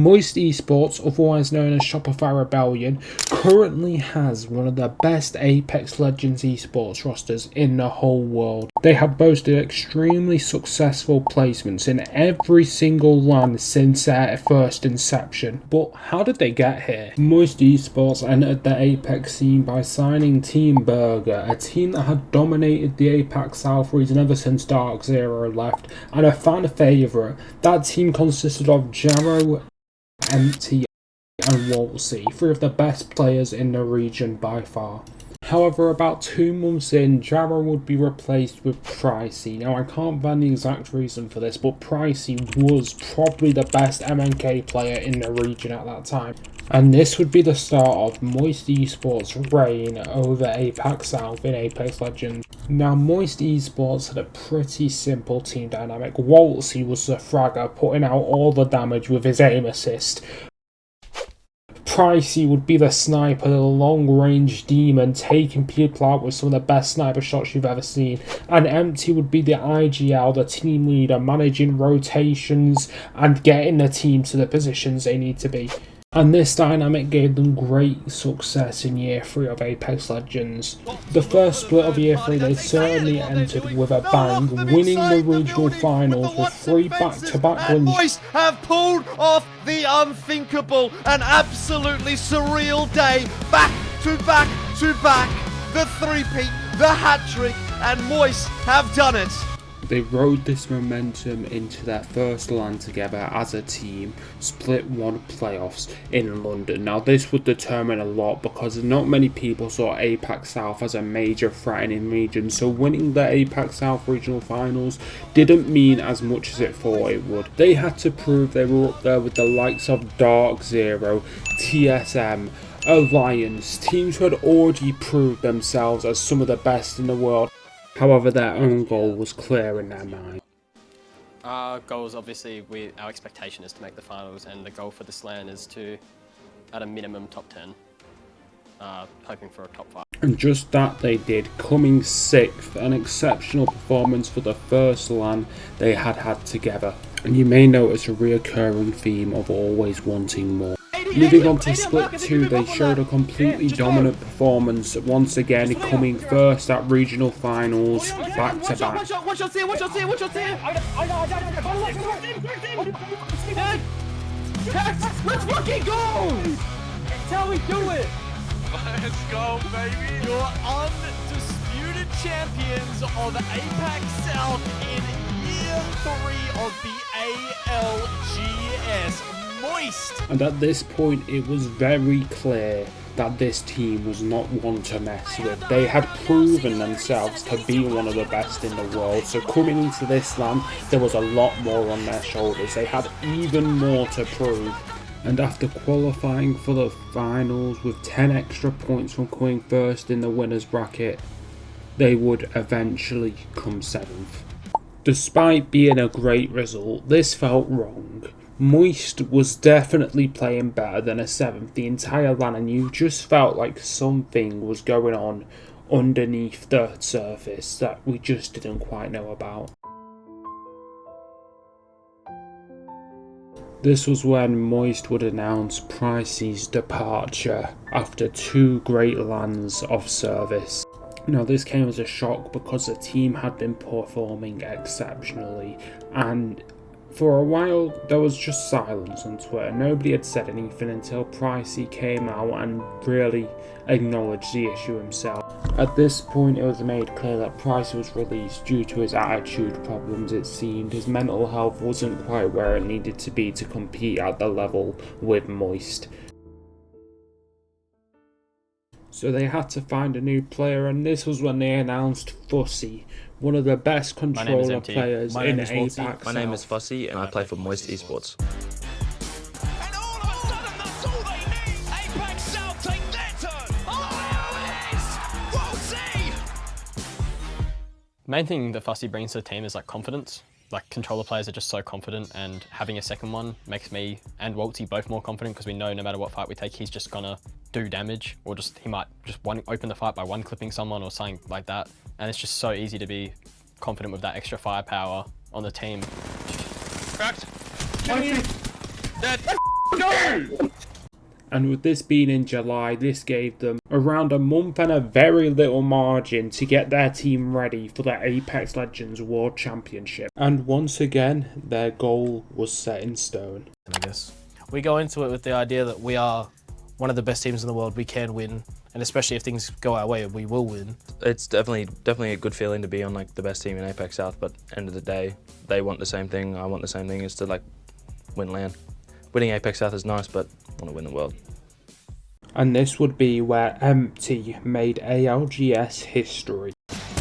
Moist Esports, otherwise known as Shopify Rebellion, currently has one of the best Apex Legends esports rosters in the whole world. They have boasted extremely successful placements in every single LAN since their first inception. But how did they get here? Moist Esports entered the Apex scene by signing Team Burger, a team that had dominated the Apex South region ever since Dark Zero left, and a fan favourite. That team consisted of Jarrow, Empty and Wolsey, three of the best players in the region by far. However, about 2 months in, Jarrow would be replaced with Pricey. Now, I can't find the exact reason for this, but Pricey was probably the best MNK player in the region at that time. And this would be the start of Moist Esports' reign over Apex South in Apex Legends. Now, Moist Esports had a pretty simple team dynamic. Wolsey was the fragger, putting out all the damage with his aim assist. Pricey would be the sniper, the long-range demon, taking people out with some of the best sniper shots you've ever seen. And Empty would be the IGL, the team leader, managing rotations and getting the team to the positions they need to be. And this dynamic gave them great success in Year 3 of Apex Legends. The first split of Year 3 they certainly entered with a bang, winning the regional finals with 3 back-to-back wins. Moist have pulled off the unthinkable, an absolutely surreal day, back to back to back, the three-peat, the hat-trick, and Moist have done it. They rode this momentum into their first LAN together as a team, split 1 playoffs in London. Now this would determine a lot because not many people saw Apex South as a major threatening region, so winning the Apex South regional finals didn't mean as much as it thought it would. They had to prove they were up there with the likes of Dark Zero, TSM, Alliance, teams who had already proved themselves as some of the best in the world. However, their own goal was clear in their mind. Our goals, obviously, our expectation is to make the finals, and the goal for this LAN is to, at a minimum, top 10, hoping for a top 5. And just that they did, coming 6th, an exceptional performance for the first LAN they had together. And you may notice a reoccurring theme of always wanting more. Moving on to Split 2, they showed a completely dominant performance, once again coming first at regional finals, back to back. Let's fucking go! That's how we do it! Let's go, baby! You're undisputed champions of Apex South in Year 3 of the ALGS. Moist! And at this point it was very clear that this team was not one to mess with. They had proven themselves to be one of the best in the world, so coming into this LAN there was a lot more on their shoulders. They had even more to prove. And after qualifying for the finals with 10 extra points from coming first in the winners bracket, they would eventually come 7th. Despite being a great result, this felt wrong. Moist was definitely playing better than a 7th the entire LAN, and you just felt like something was going on underneath the surface that we just didn't quite know about. This was when Moist would announce Pricey's departure after 2 great LANs of service. Now this came as a shock because the team had been performing exceptionally, and for a while there was just silence on Twitter. Nobody had said anything until Pricey came out and really acknowledged the issue himself. At this point it was made clear that Pricey was released due to his attitude problems. It seemed his mental health wasn't quite where it needed to be to compete at the level with Moist. So they had to find a new player, and this was when they announced Fussy, one of the best controller players in Apex South. My name is Fussy and I play for Moist Esports. And all of a sudden, that's all they need! Apex South take their turn! Oh, Rosie! Main thing that Fussy brings to the team is like confidence. Like controller players are just so confident, and having a second one makes me and Waltzy both more confident because we know no matter what fight we take, he's just gonna do damage, or he might just open the fight by one clipping someone or something like that. And it's just so easy to be confident with that extra firepower on the team. Cracked. Dead. And with this being in July, this gave them around a month and a very little margin to get their team ready for the Apex Legends World Championship. And once again, their goal was set in stone. I guess we go into it with the idea that we are one of the best teams in the world. We can win, and especially if things go our way, we will win. It's definitely a good feeling to be on like the best team in Apex South, but end of the day, they want the same thing, I want the same thing, is to like win LAN. Winning Apex South is nice, but I want to win the world. And this would be where Empty made ALGS history.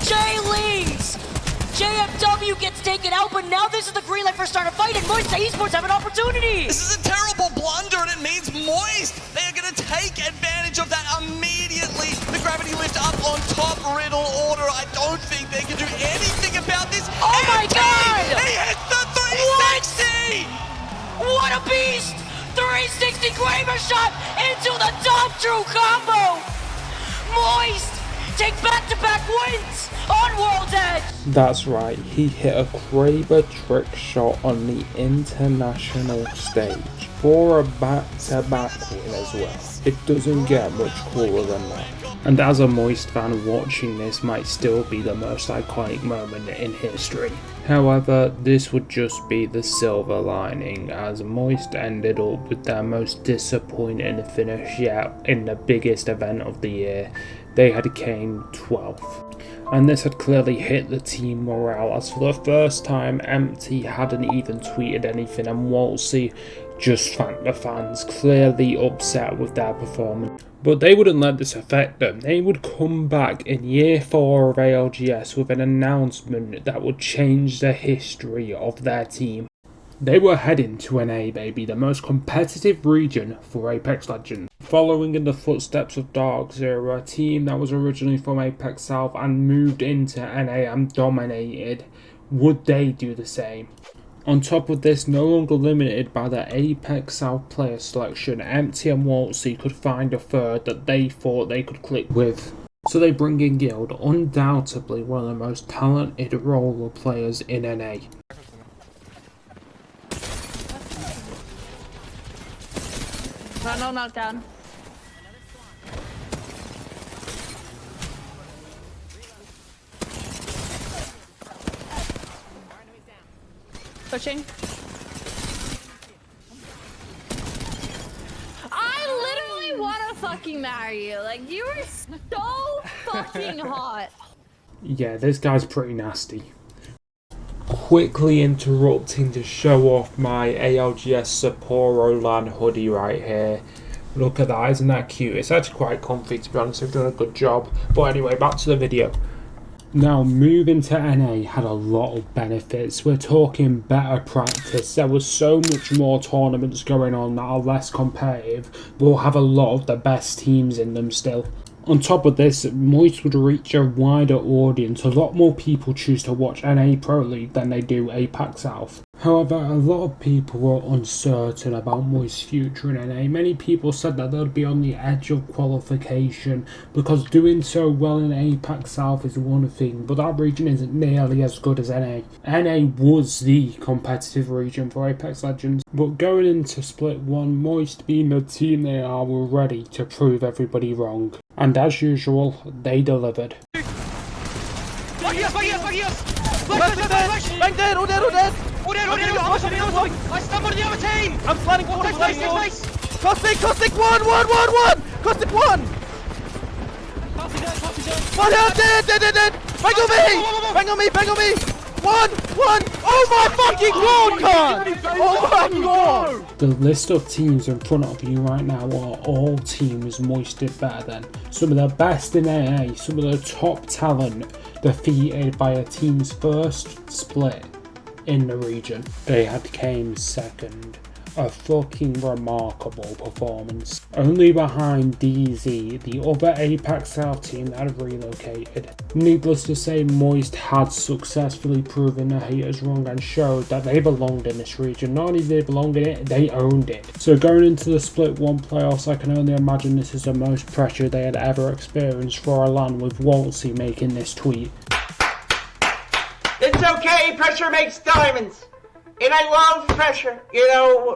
Jay leads! JFW gets taken out, but now this is the green light for start a fight, and Moist Esports have an opportunity! This is a terrible blunder, and it means Moist. They are going to take advantage of that immediately. The gravity lift up on top, Riddle order. I don't think they can do anything about this. Oh my God! He hits the 360! What a beast! 360 Kramer shot into the top true combo! Moist take back-to-back wins on World's Edge! That's right, he hit a Kraber trick shot on the international stage for a back-to-back win as well. It doesn't get much cooler than that. And as a Moist fan, watching this might still be the most iconic moment in history. However, this would just be the silver lining, as Moist ended up with their most disappointing finish yet in the biggest event of the year. They had came 12th. And this had clearly hit the team morale, as for the first time Empty hadn't even tweeted anything, and Waltzy just thanked the fans, clearly upset with their performance. But they wouldn't let this affect them. They would come back in year 4 of ALGS with an announcement that would change the history of their team. They were heading to NA, baby, the most competitive region for Apex Legends. Following in the footsteps of Dark Zero, a team that was originally from Apex South and moved into NA and dominated, would they do the same? On top of this, no longer limited by the Apex South player selection, Empty and Waltzy could find a third that they thought they could click with. So they bring in Guild, undoubtedly one of the most talented roller players in NA. No knockdown. Pushing. I literally want to fucking marry you. Like, you are so fucking hot. Yeah, this guy's pretty nasty. Quickly interrupting to show off my ALGS Sapporo LAN hoodie right here. Look at that, isn't that cute? It's actually quite comfy, to be honest. They've done a good job. But anyway, back to the video. Now, moving to NA had a lot of benefits. We're talking better practice. There was so much more tournaments going on that are less competitive, but will have a lot of the best teams in them still. On top of this, Moist would reach a wider audience. A lot more people choose to watch NA Pro League than they do Apex South. However, a lot of people were uncertain about Moist's future in NA. Many people said that they'd be on the edge of qualification because doing so well in Apex South is one thing, but that region isn't nearly as good as NA. NA was the competitive region for Apex Legends, but going into Split 1, Moist being the team they are were ready to prove everybody wrong. And as usual, they delivered. Bang dead, all dead, all dead! I stumbled the other team! I'm sliding forward, Face! Caustic, one! Caustic, one! One out, dead! Bang on me! One! Oh my fucking god, cunt! Oh my god! The list of teams in front of you right now are all teams Moist did better than. Some of the best in AA, some of the top talent defeated by a team's first split in the region. They had came second. A fucking remarkable performance. Only behind DZ, the other Apex South team that had relocated. Needless to say, Moist had successfully proven the haters wrong and showed that they belonged in this region. Not only did they belong in it, they owned it. So going into the Split 1 playoffs, I can only imagine this is the most pressure they had ever experienced for a LAN, with Waltzy making this tweet. It's okay, pressure makes diamonds. And I love pressure, you know.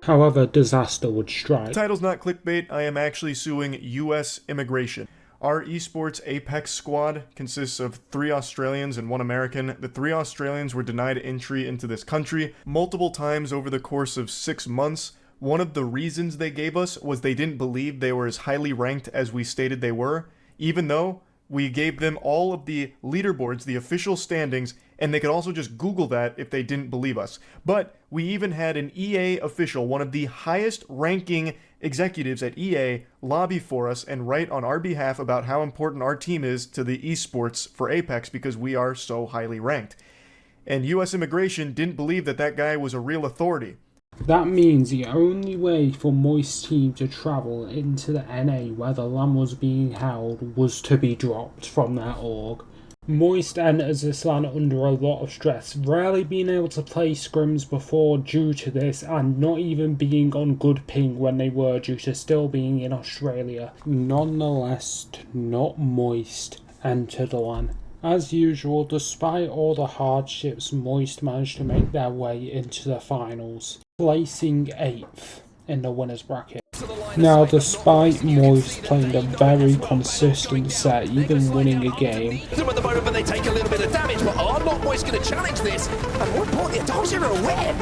However, disaster would strike. Title's not clickbait, I am actually suing US immigration. Our Esports Apex squad consists of 3 Australians and 1 American. The 3 Australians were denied entry into this country multiple times over the course of 6 months. One of the reasons they gave us was they didn't believe they were as highly ranked as we stated they were, even though we gave them all of the leaderboards, the official standings, and they could also just Google that if they didn't believe us. But we even had an EA official, one of the highest ranking executives at EA, lobby for us and write on our behalf about how important our team is to the esports for Apex because we are so highly ranked. And US immigration didn't believe that that guy was a real authority. That means the only way for Moist team to travel into the NA where the LAN was being held was to be dropped from their org. Moist enters this LAN under a lot of stress, rarely being able to play scrims before due to this and not even being on good ping when they were due to still being in Australia. Nonetheless, not Moist entered the LAN. As usual, despite all the hardships, Moist managed to make their way into the finals, placing 8th in the winners bracket. Now, despite Moist playing a very consistent set, even winning a game, At the moment, but they take a little bit of damage, but are not Moist going to challenge this? And more importantly, Dogs are aware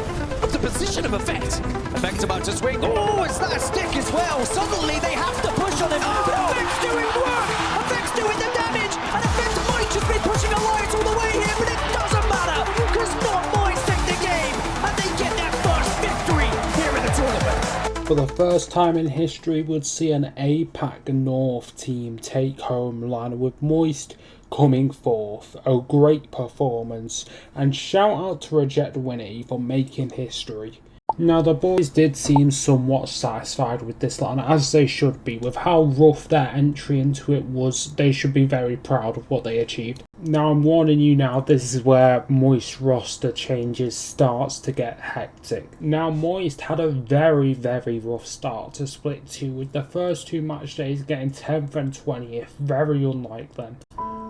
of the position of Effect. Effect's about to swing. Oh, it's that stick as well. Suddenly they have to push on him. But Effect's doing work. Effect's doing the damage. And Effect might just be pushing Alliance all the way here, but it doesn't matter. Because not Moist take the game. And they get their first victory here in the tournament. for the first time in history, would see an APAC North team take home LAN with Moist coming 4th. A great performance, and shout out to gget Winnie for making history. Now, the boys did seem somewhat satisfied with this LAN, as they should be. With how rough their entry into it was, they should be very proud of what they achieved. Now, I'm warning you now, this is where Moist roster changes starts to get hectic. Now, Moist had a very, very rough start to Split 2, with the first 2 match days getting 10th and 20th, very unlike them.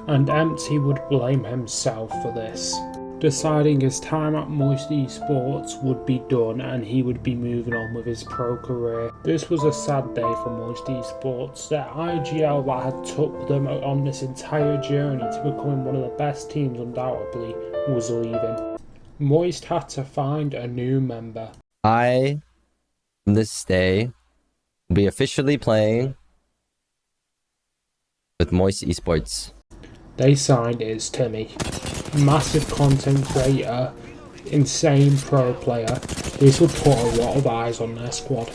And Empty would blame himself for this, deciding his time at Moist Esports would be done and he would be moving on with his pro career. This was a sad day for Moist Esports. Their IGL that had took them on this entire journey to becoming one of the best teams undoubtedly was leaving. Moist had to find a new member. I, from this day, will be officially playing with Moist Esports. They signed is Timmy. Massive content creator, insane pro player. This would put a lot of eyes on their squad.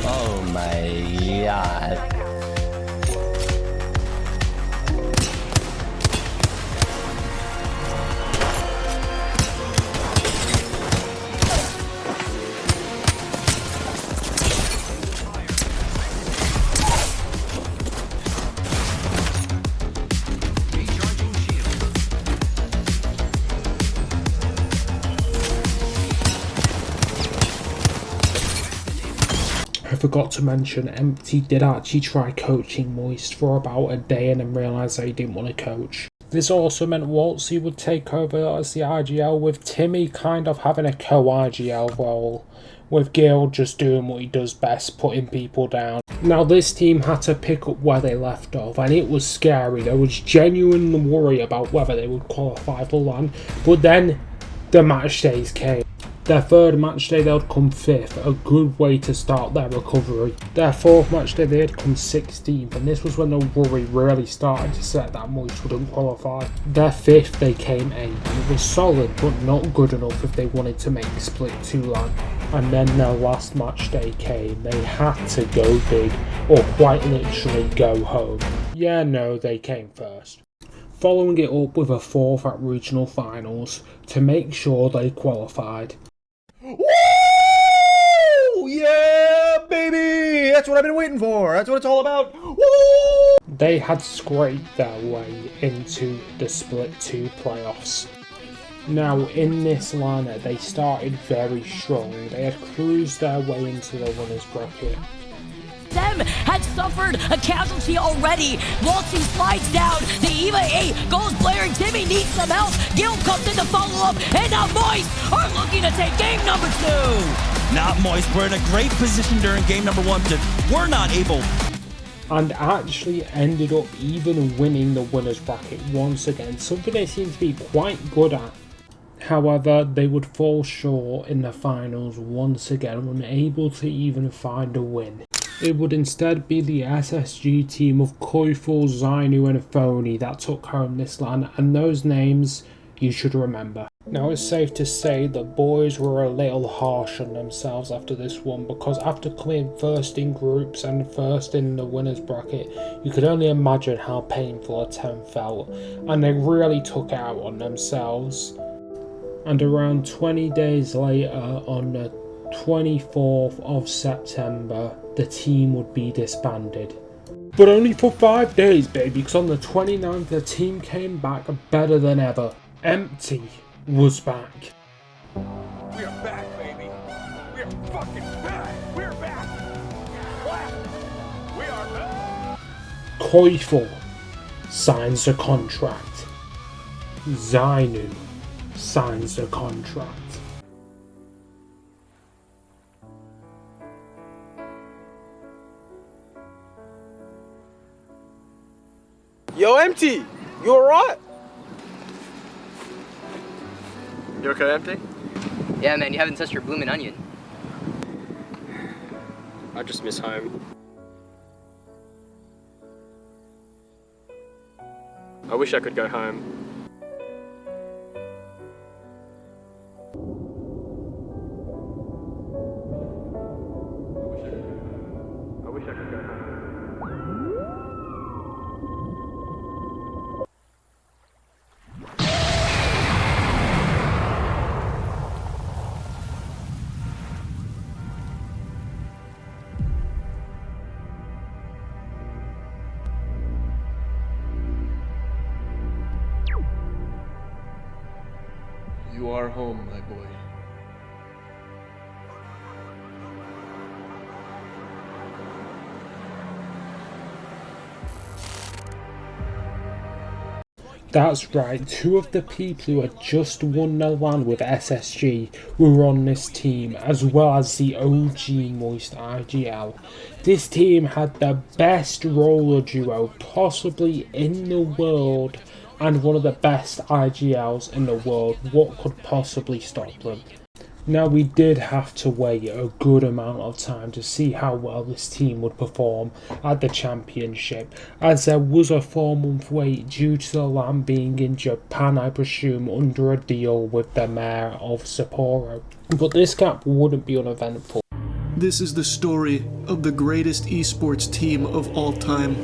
Oh my god. I forgot to mention, Empty did actually try coaching Moist for about a day and then realised that he didn't want to coach. This also meant Waltzy would take over as the IGL, with Timmy kind of having a co-IGL role, with Gil just doing what he does best, putting people down. Now, this team had to pick up where they left off, and it was scary. There was genuine worry about whether they would qualify for LAN, but then the match days came. Their 3rd match day, they would come 5th, a good way to start their recovery. Their 4th match day, they had come 16th, and this was when the worry really started to set that Moist wouldn't qualify. Their 5th, they came 8th, and it was solid, but not good enough if they wanted to make Split 2 LAN. And then their last match day came. They had to go big, or quite literally go home. Yeah, no, they came first, following it up with a 4th at regional finals to make sure they qualified. Woo! Yeah, baby! That's what I've been waiting for. That's what it's all about. Woo! They had scraped their way into the Split 2 playoffs. Now, in this lineup, they started very strong. They had cruised their way into the winners bracket. Them team had suffered a casualty already. Waltzy slides down. The EVA 8 goes blaring. Timmy needs some help. Gil comes in to follow up. And now Moist are looking to take game number 2. Not Moist. We're in a great position during game number 1, but we're not able. And actually ended up even winning the winners bracket once again, something they seem to be quite good at. However, they would fall short in the finals once again, unable to even find a win. It would instead be the SSG team of Koiful, Zainu and Phony that took home this LAN, and those names you should remember. Now it's safe to say the boys were a little harsh on themselves after this one, because after coming first in groups and first in the winners bracket, you could only imagine how painful a 10 felt, and they really took it out on themselves. And around 20 days later, on the 24th of September, the team would be disbanded. But only for 5 days, baby, because on the 29th the team came back better than ever. Empty was back. We are back, baby. We are fucking back. We're back. We are back. Koiful signs a contract. Zainu signs a contract. Yo, Empty, you alright? You okay, Empty? Yeah, man, you haven't touched your bloomin' onion. I just miss home. I wish I could go home. I wish I could go home. You are home, my boy. That's right, two of the people who had just won the LAN with SSG were on this team, as well as the OG Moist IGL. This team had the best roller duo possibly in the world, and one of the best IGLs in the world. What could possibly stop them? Now, we did have to wait a good amount of time to see how well this team would perform at the championship, as there was a 4-month wait due to the LAN being in Japan, I presume, under a deal with the mayor of Sapporo. But this gap wouldn't be uneventful. This is the story of the greatest esports team of all time.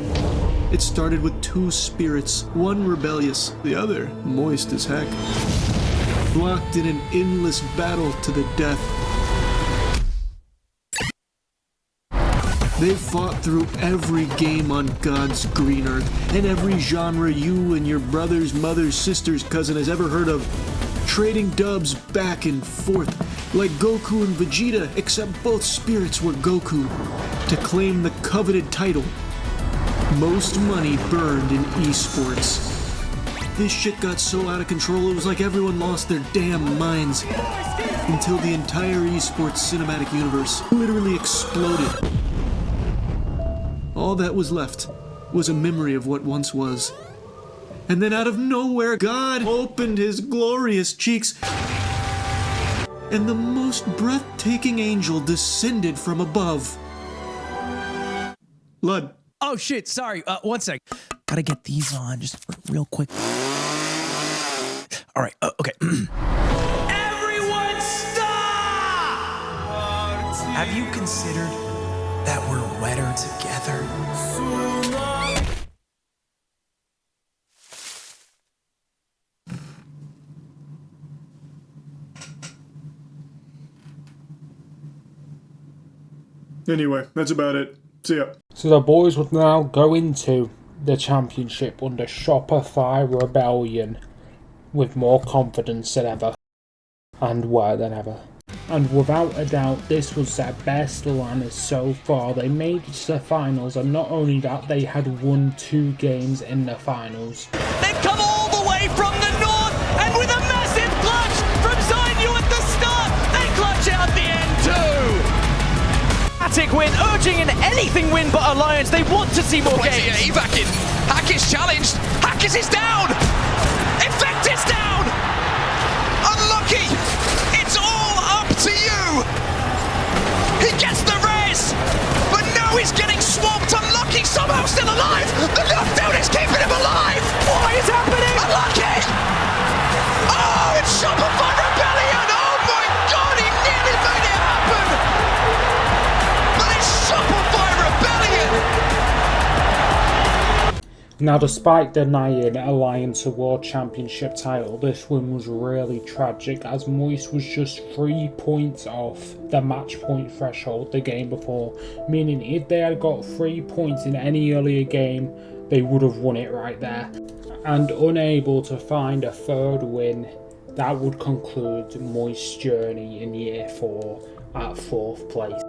It started with two spirits, one rebellious, the other moist as heck. Locked in an endless battle to the death. They fought through every game on God's green earth, and every genre you and your brother's, mother's, sister's, cousin has ever heard of. Trading dubs back and forth, like Goku and Vegeta, except both spirits were Goku, to claim the coveted title. Most money burned in esports. This shit got so out of control, it was like everyone lost their damn minds. Until the entire esports cinematic universe literally exploded. All that was left was a memory of what once was. And then out of nowhere, God opened his glorious cheeks, and the most breathtaking angel descended from above. Lud. Oh shit, sorry, 1 sec. Gotta get these on just real quick. All right, okay. Everyone stop! Have you considered that we're wetter together? Anyway, that's about it. See ya. So the boys would now go into the championship under Shopify Rebellion with more confidence than ever, and where than ever. and without a doubt this was their best run so far. They made it to the finals, and not only that, they had won 2 games in the finals. They've come all the way from the north, and with a massive clutch from Zainu at the start, they clutch out the end too. Dramatic win, urging an anything win but Alliance. They want to see more games. Evac in. Hack is challenged. Hackis is down. Effect is down. Unlucky. It's all up to you. He gets the res, but now he's getting swamped. Unlucky, somehow still alive. The knockdown is keeping him alive. What is happening? Unlucky. Oh, it's Shopify Rebellion. Oh my God, he nearly made it happen. But it's Shopify Rebellion. Now, despite denying Alliance a World Championship title, this win was really tragic, as Moist was just 3 points off the match point threshold the game before, meaning if they had got 3 points in any earlier game, they would have won it right there. And unable to find a third win, that would conclude Moist's journey in Year 4 at 4th place.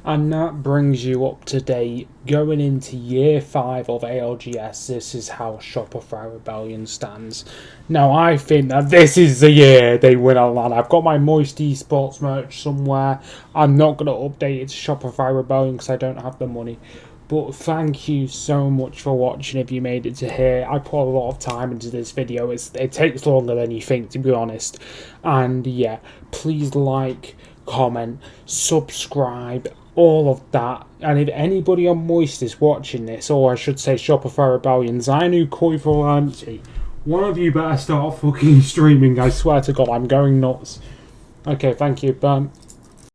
And that brings you up to date. Going into Year 5 of ALGS, this is how Shopify Rebellion stands. Now, I think that this is the year they win a lot. I've got my Moist Esports merch somewhere. I'm not going to update it to Shopify Rebellion because I don't have the money. But thank you so much for watching if you made it to here. I put a lot of time into this video. It takes longer than you think, to be honest. And yeah, please like, comment, subscribe, all of that. And if anybody on Moist is watching this, or I should say Shopify Rebellion, Zainu, Koifor, Empty, one of you better start fucking streaming. I swear to God, I'm going nuts. Okay, thank you, bye.